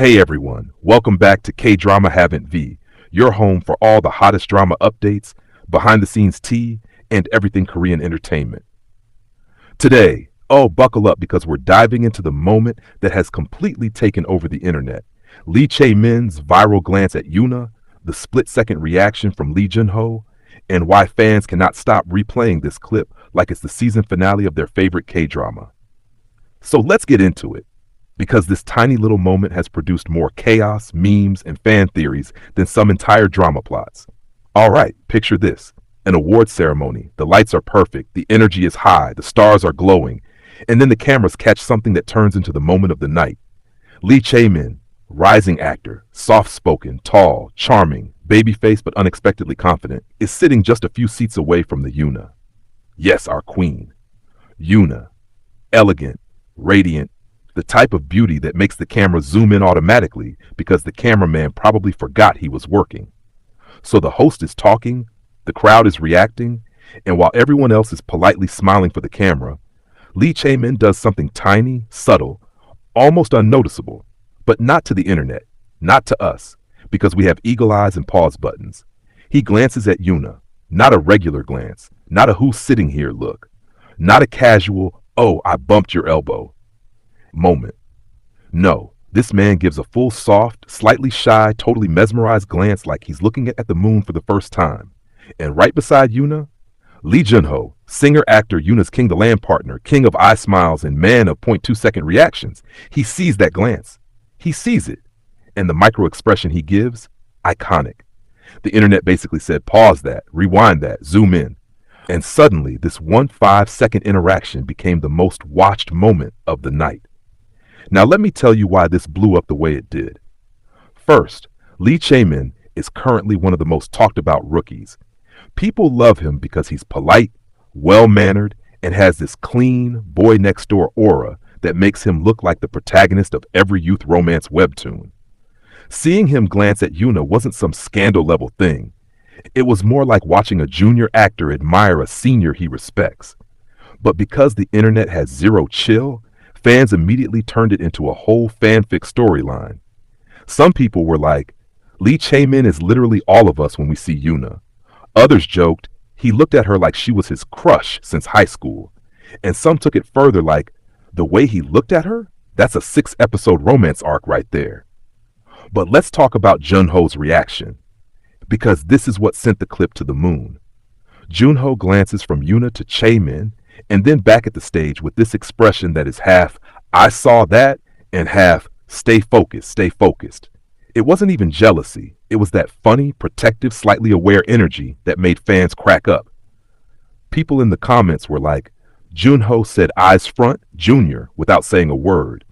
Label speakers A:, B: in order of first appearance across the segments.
A: Hey everyone, welcome back to K-DramaHaventv, your home for all the hottest drama updates, behind the scenes tea, and everything Korean entertainment. Today, buckle up because we're diving into the moment that has completely taken over the internet. Chae-min's viral glance at Yoona, the split-second reaction from Jun-ho, and why fans cannot stop replaying this clip like it's the season finale of their favorite K-drama. So let's get into it, because this tiny little moment has produced more chaos, memes, and fan theories than some entire drama plots. Alright, picture this. An awards ceremony. The lights are perfect, the energy is high, the stars are glowing, and then the cameras catch something that turns into the moment of the night. Chae-min, rising actor, soft-spoken, tall, charming, baby-faced but unexpectedly confident, is sitting just a few seats away from the Yoona. Yes, our queen. Yoona. Elegant, radiant, the type of beauty that makes the camera zoom in automatically because the cameraman probably forgot he was working. So the host is talking, the crowd is reacting, and while everyone else is politely smiling for the camera, Chae-min does something tiny, subtle, almost unnoticeable, but not to the internet, not to us, because we have eagle eyes and pause buttons. He glances at Yoona, not a regular glance, not a who's sitting here look, not a casual, oh, I bumped your elbow moment. No, this man gives a full, soft, slightly shy, totally mesmerized glance like he's looking at the moon for the first time. And right beside Yoona, Jun-ho, singer-actor Yoona's King the Land partner, king of eye smiles and man of 0.2-second reactions. He sees that glance. He sees it. And the micro-expression he gives, iconic. The internet basically said, pause that, rewind that, zoom in. And suddenly, this 1 5-second interaction became the most watched moment of the night. Now let me tell you why this blew up the way it did. First, Chae-min is currently one of the most talked about rookies. People love him because he's polite, well-mannered, and has this clean, boy-next-door aura that makes him look like the protagonist of every youth romance webtoon. Seeing him glance at Yoona wasn't some scandal-level thing. It was more like watching a junior actor admire a senior he respects. But because the internet has zero chill, fans immediately turned it into a whole fanfic storyline. Some people were like, Chae-min is literally all of us when we see Yoona. Others joked, he looked at her like she was his crush since high school. And some took it further like, the way he looked at her? That's a 6-episode romance arc right there. But let's talk about Jun-ho's reaction, because this is what sent the clip to the moon. Jun-ho glances from Yoona to Chae-min, and then back at the stage with this expression that is half, I saw that, and half, stay focused, stay focused. It wasn't even jealousy. It was that funny, protective, slightly aware energy that made fans crack up. People in the comments were like, Jun-ho said eyes front, junior, without saying a word.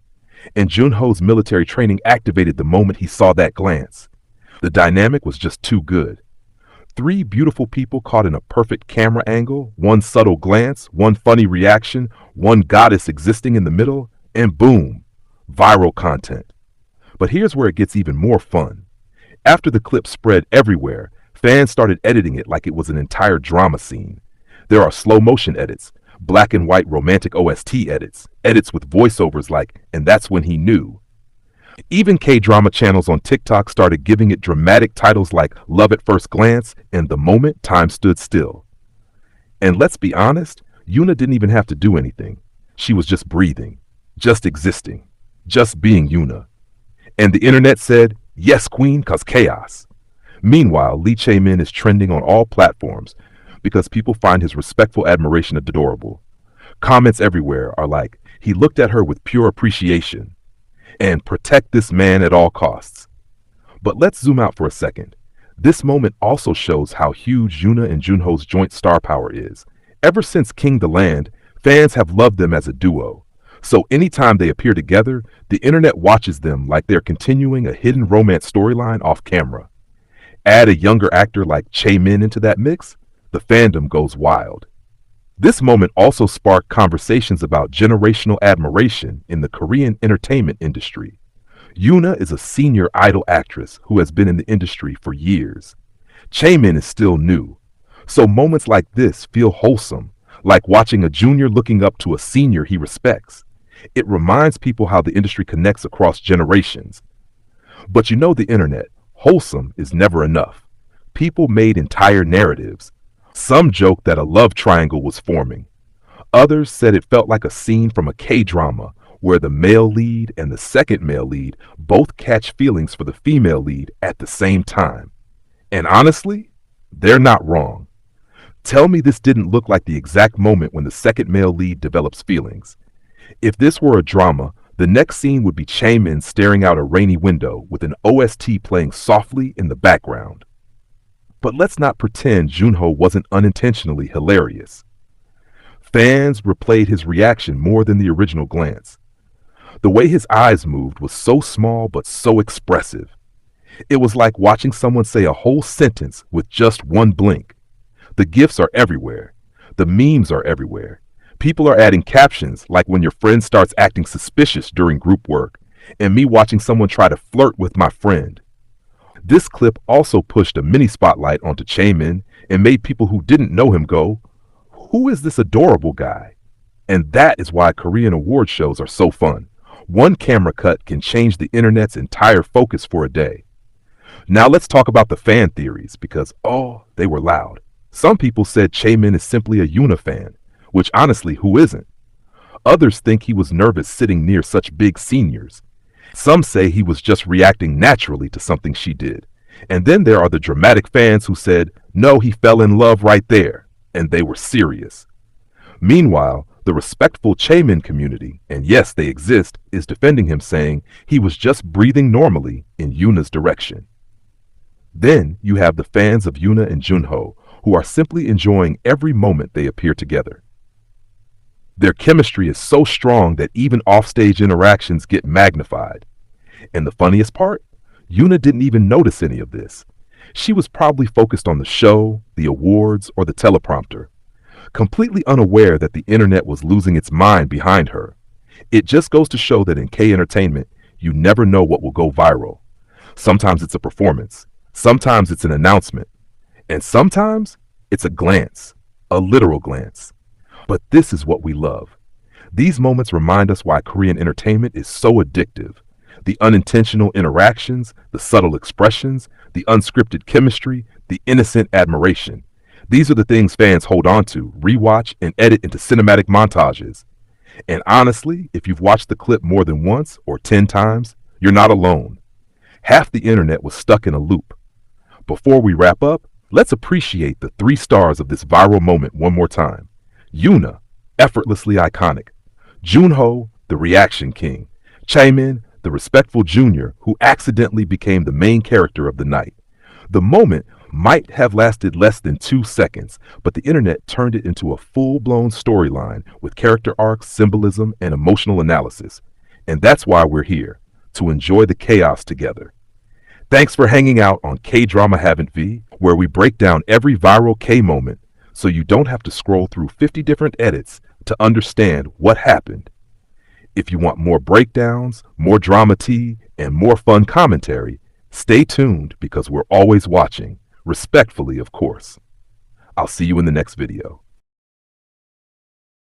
A: And Jun-ho's military training activated the moment he saw that glance. The dynamic was just too good. 3 beautiful people caught in a perfect camera angle, 1 subtle glance, 1 funny reaction, 1 goddess existing in the middle, and boom, viral content. But here's where it gets even more fun. After the clip spread everywhere, fans started editing it like it was an entire drama scene. There are slow motion edits, black and white romantic OST edits, edits with voiceovers like, and that's when he knew. Even K-drama channels on TikTok started giving it dramatic titles like Love at First Glance and The Moment Time Stood Still. And let's be honest, Yoona didn't even have to do anything. She was just breathing, just existing, just being Yoona. And the internet said, yes, queen, cause chaos. Meanwhile, Chae-min is trending on all platforms because people find his respectful admiration adorable. Comments everywhere are like, he looked at her with pure appreciation, and protect this man at all costs. But let's zoom out for a second. This moment also shows how huge Yoona and Jun-ho's joint star power is. Ever since King the Land, fans have loved them as a duo. So anytime they appear together, the internet watches them like they're continuing a hidden romance storyline off camera. Add a younger actor like Chae-min into that mix, the fandom goes wild. This moment also sparked conversations about generational admiration in the Korean entertainment industry. Yoona is a senior idol actress who has been in the industry for years. Chae-min is still new. So moments like this feel wholesome, like watching a junior looking up to a senior he respects. It reminds people how the industry connects across generations. But you know the internet, wholesome is never enough. People made entire narratives. Some joked that a love triangle was forming. Others said it felt like a scene from a K-drama where the male lead and the second male lead both catch feelings for the female lead at the same time. And honestly, they're not wrong. Tell me this didn't look like the exact moment when the second male lead develops feelings. If this were a drama, the next scene would be Chae-min staring out a rainy window with an OST playing softly in the background. But let's not pretend Jun-ho wasn't unintentionally hilarious. Fans replayed his reaction more than the original glance. The way his eyes moved was so small but so expressive. It was like watching someone say a whole sentence with just one blink. The GIFs are everywhere. The memes are everywhere. People are adding captions like when your friend starts acting suspicious during group work, and me watching someone try to flirt with my friend. This clip also pushed a mini spotlight onto Chae-min and made people who didn't know him go, "Who is this adorable guy?" And that is why Korean award shows are so fun. One camera cut can change the internet's entire focus for a day. Now let's talk about the fan theories because, they were loud. Some people said Chae-min is simply a Yoona fan, which honestly, who isn't? Others think he was nervous sitting near such big seniors. Some say he was just reacting naturally to something she did. And then there are the dramatic fans who said, no, he fell in love right there, and they were serious. Meanwhile, the respectful Chae-min community, and yes, they exist, is defending him saying he was just breathing normally in Yoona's direction. Then you have the fans of Yoona and Jun-ho, who are simply enjoying every moment they appear together. Their chemistry is so strong that even offstage interactions get magnified. And the funniest part? Yoona didn't even notice any of this. She was probably focused on the show, the awards, or the teleprompter, completely unaware that the internet was losing its mind behind her. It just goes to show that in K-entertainment, you never know what will go viral. Sometimes it's a performance, sometimes it's an announcement, and sometimes it's a glance, a literal glance. But this is what we love. These moments remind us why Korean entertainment is so addictive. The unintentional interactions, the subtle expressions, the unscripted chemistry, the innocent admiration. These are the things fans hold on to, rewatch, and edit into cinematic montages. And honestly, if you've watched the clip more than once or 10 times, you're not alone. Half the internet was stuck in a loop. Before we wrap up, let's appreciate the 3 stars of this viral moment one more time. Yoona, effortlessly iconic. Jun-ho, the reaction king. Chae-min, the respectful junior who accidentally became the main character of the night. The moment might have lasted less than 2 seconds, but the internet turned it into a full-blown storyline with character arcs, symbolism, and emotional analysis. And that's why we're here, to enjoy the chaos together. Thanks for hanging out on K-DramaHaventv, where we break down every viral K moment so you don't have to scroll through 50 different edits to understand what happened. If you want more breakdowns, more drama tea, and more fun commentary, stay tuned because we're always watching, respectfully of course. I'll see you in the next video.